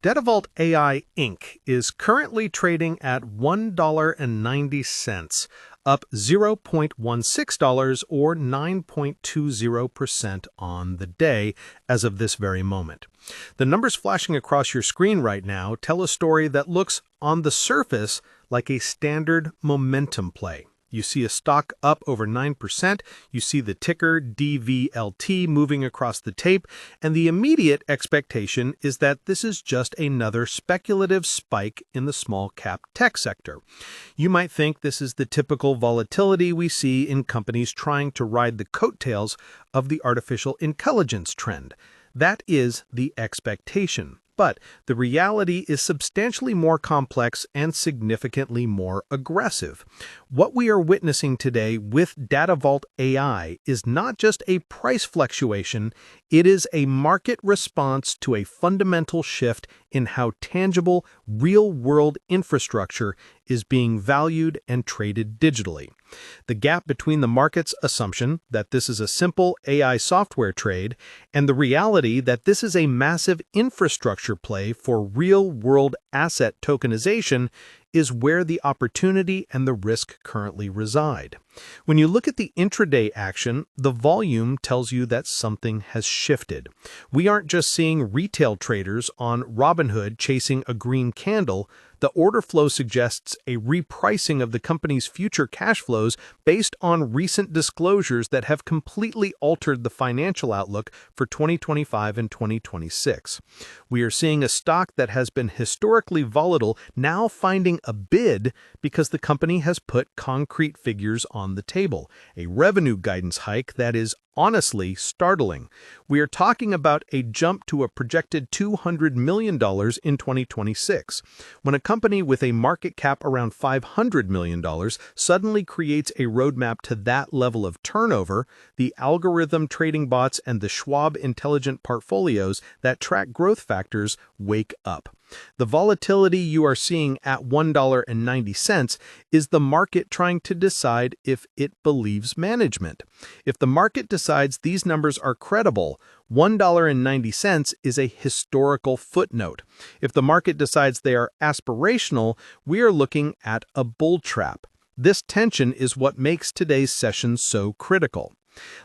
Datavault AI Inc. is currently trading at $1.90, up $0.16 or 9.20% on the day as of this very moment. The numbers flashing across your screen right now tell a story that looks, on the surface, like a standard momentum play. You see a stock up over 9%, you see the ticker DVLT moving across the tape, and the immediate expectation is that this is just another speculative spike in the small-cap tech sector. You might think this is the typical volatility we see in companies trying to ride the coattails of the artificial intelligence trend. That is the expectation. But the reality is substantially more complex and significantly more aggressive. What we are witnessing today with Datavault AI is not just a price fluctuation, it is a market response to a fundamental shift in how tangible, real-world infrastructure is being valued and traded digitally. The gap between the market's assumption that this is a simple AI software trade and the reality that this is a massive infrastructure play for real-world asset tokenization is where the opportunity and the risk currently reside. When you look at the intraday action, the volume tells you that something has shifted. We aren't just seeing retail traders on Robinhood chasing a green candle. The order flow suggests a repricing of the company's future cash flows based on recent disclosures that have completely altered the financial outlook for 2025 and 2026. We are seeing a stock that has been historically volatile now finding a bid because the company has put concrete figures on the table, a revenue guidance hike that is honestly startling. We are talking about a jump to a projected $200 million in 2026. When a company with a market cap around $500 million suddenly creates a roadmap to that level of turnover, the algorithm trading bots and the Schwab intelligent portfolios that track growth factors wake up. The volatility you are seeing at $1.90 is the market trying to decide if it believes management. If the market decides these numbers are credible, $1.90 is a historical footnote. If the market decides they are aspirational, we are looking at a bull trap. This tension is what makes today's session so critical.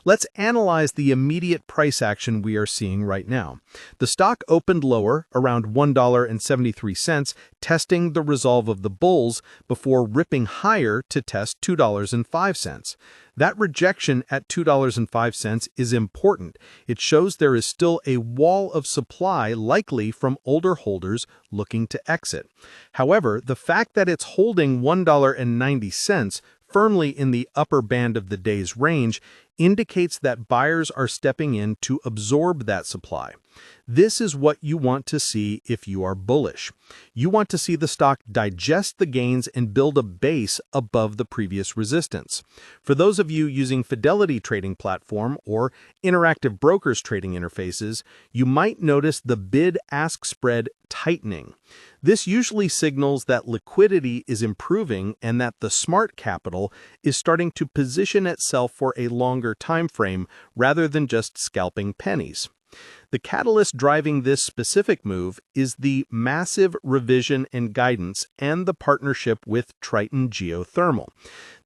Let's analyze the immediate price action we are seeing right now. The stock opened lower, around $1.73, testing the resolve of the bulls before ripping higher to test $2.05. That rejection at $2.05 is important. It shows there is still a wall of supply likely from older holders looking to exit. However, the fact that it's holding $1.90 firmly in the upper band of the day's range indicates that buyers are stepping in to absorb that supply. This is what you want to see if you are bullish. You want to see the stock digest the gains and build a base above the previous resistance. For those of you using Fidelity Trading Platform or Interactive Brokers trading interfaces, you might notice the bid-ask spread tightening. This usually signals that liquidity is improving and that the smart capital is starting to position itself for a longer time frame rather than just scalping pennies. The catalyst driving this specific move is the massive revision and guidance and the partnership with Triton Geothermal.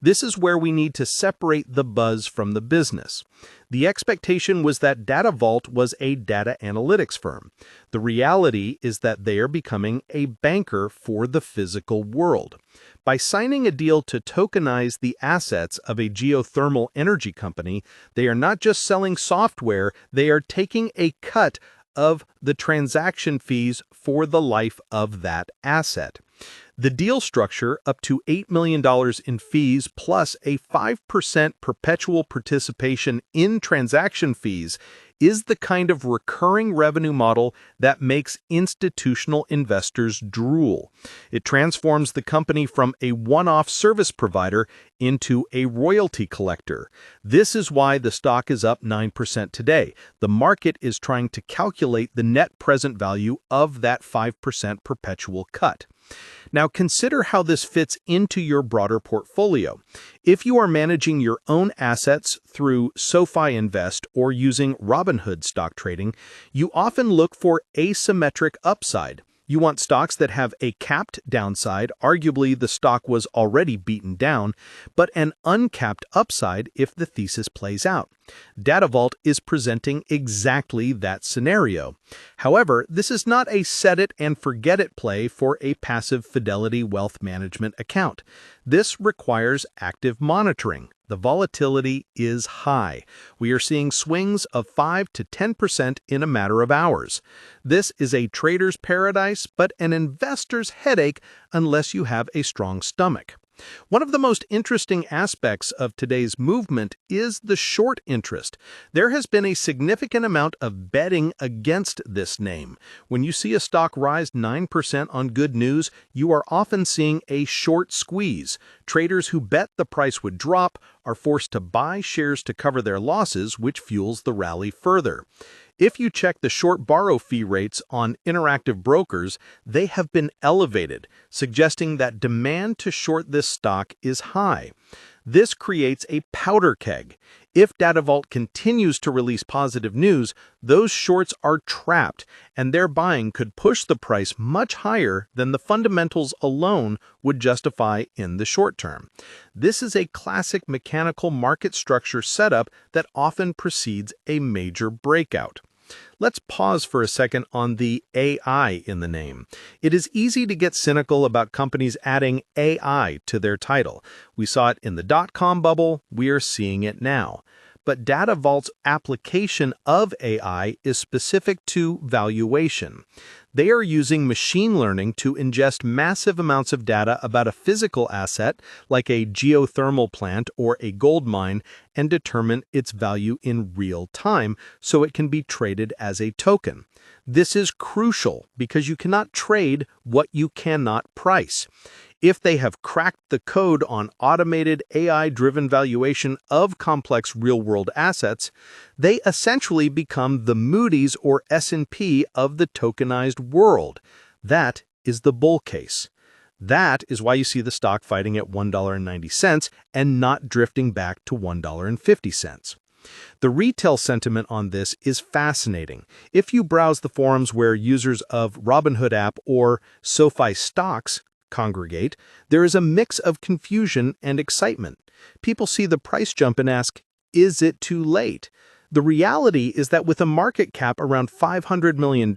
This is where we need to separate the buzz from the business. The expectation was that Datavault was a data analytics firm. The reality is that they are becoming a banker for the physical world. By signing a deal to tokenize the assets of a geothermal energy company, they are not just selling software, they are taking a cut of the transaction fees for the life of that asset. The deal structure, up to $8 million in fees plus a 5% perpetual participation in transaction fees, is the kind of recurring revenue model that makes institutional investors drool. It transforms the company from a one-off service provider into a royalty collector. This is why the stock is up 9% today. The market is trying to calculate the net present value of that 5% perpetual cut. Now consider how this fits into your broader portfolio. If you are managing your own assets through SoFi Invest or using Robinhood stock trading, you often look for asymmetric upside. You want stocks that have a capped downside, arguably the stock was already beaten down, but an uncapped upside if the thesis plays out. Datavault is presenting exactly that scenario. However, this is not a set-it-and-forget-it play for a passive Fidelity wealth management account. This requires active monitoring. The volatility is high. We are seeing swings of 5 to 10% in a matter of hours. This is a trader's paradise, but an investor's headache unless you have a strong stomach. One of the most interesting aspects of today's movement is the short interest. There has been a significant amount of betting against this name. When you see a stock rise 9% on good news, you are often seeing a short squeeze. Traders who bet the price would drop are forced to buy shares to cover their losses, which fuels the rally further. If you check the short borrow fee rates on Interactive Brokers, they have been elevated, suggesting that demand to short this stock is high. This creates a powder keg. If Datavault continues to release positive news, those shorts are trapped, and their buying could push the price much higher than the fundamentals alone would justify in the short term. This is a classic mechanical market structure setup that often precedes a major breakout. Let's pause for a second on the AI in the name. It is easy to get cynical about companies adding AI to their title. We saw it in the dot-com bubble, we are seeing it now. But Datavault's application of AI is specific to valuation. They are using machine learning to ingest massive amounts of data about a physical asset, like a geothermal plant or a gold mine, and determine its value in real time so it can be traded as a token. This is crucial because you cannot trade what you cannot price. If they have cracked the code on automated AI-driven valuation of complex real-world assets, they essentially become the Moody's or S&P of the tokenized world. That is the bull case. That is why you see the stock fighting at $1.90 and not drifting back to $1.50. The retail sentiment on this is fascinating. If you browse the forums where users of Robinhood app or SoFi stocks congregate, there is a mix of confusion and excitement. People see the price jump and ask, is it too late? The reality is that with a market cap around $500 million,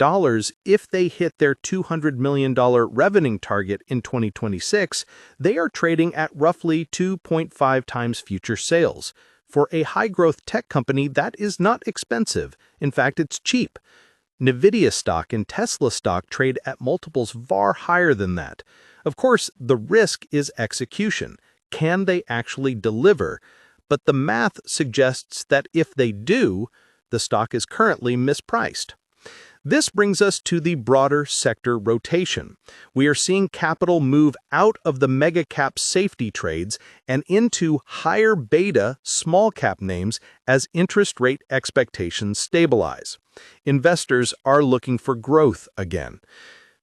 if they hit their $200 million revenue target in 2026, they are trading at roughly 2.5 times future sales. For a high-growth tech company, that is not expensive. In fact, it's cheap. NVIDIA stock and Tesla stock trade at multiples far higher than that. Of course, the risk is execution. Can they actually deliver? But the math suggests that if they do, the stock is currently mispriced. This brings us to the broader sector rotation. We are seeing capital move out of the mega-cap safety trades and into higher beta small-cap names as interest rate expectations stabilize. Investors are looking for growth again.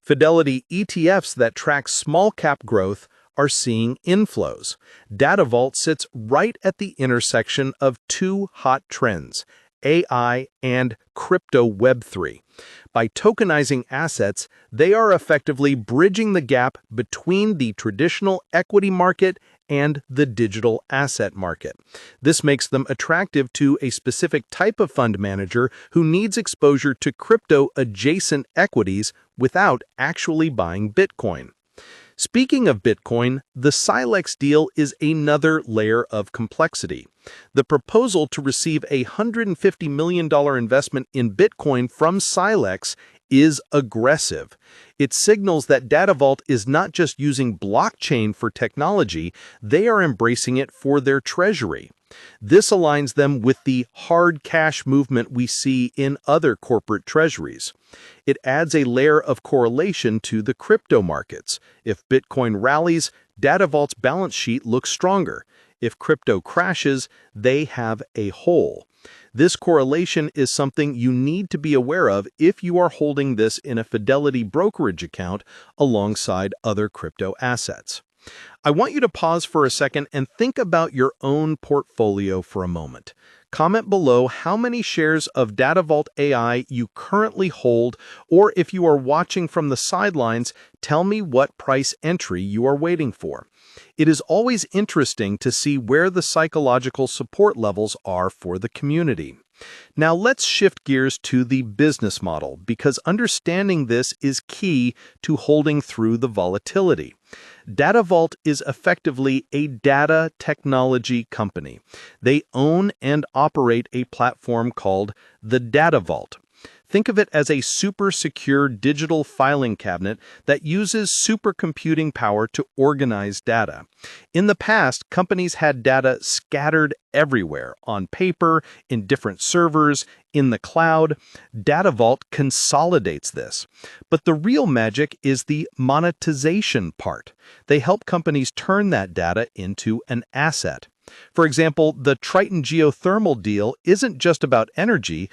Fidelity ETFs that track small-cap growth are seeing inflows. Datavault sits right at the intersection of two hot trends, AI and crypto Web3. By tokenizing assets, they are effectively bridging the gap between the traditional equity market and the digital asset market. This makes them attractive to a specific type of fund manager who needs exposure to crypto-adjacent equities without actually buying Bitcoin. Speaking of Bitcoin, the Silex deal is another layer of complexity. The proposal to receive a $150 million investment in Bitcoin from Silex is aggressive. It signals that Datavault is not just using blockchain for technology, they are embracing it for their treasury. This aligns them with the hard cash movement we see in other corporate treasuries. It adds a layer of correlation to the crypto markets. If Bitcoin rallies, Datavault's balance sheet looks stronger. If crypto crashes, they have a hole. This correlation is something you need to be aware of if you are holding this in a Fidelity brokerage account alongside other crypto assets. I want you to pause for a second and think about your own portfolio for a moment. Comment below how many shares of Datavault AI you currently hold, or if you are watching from the sidelines, tell me what price entry you are waiting for. It is always interesting to see where the psychological support levels are for the community. Now let's shift gears to the business model, because understanding this is key to holding through the volatility. Datavault is effectively a data technology company. They own and operate a platform called the Datavault. Think of it as a super secure digital filing cabinet that uses supercomputing power to organize data. In the past, companies had data scattered everywhere, on paper, in different servers, in the cloud. Datavault consolidates this. But the real magic is the monetization part. They help companies turn that data into an asset. For example, the Triton Geothermal deal isn't just about energy,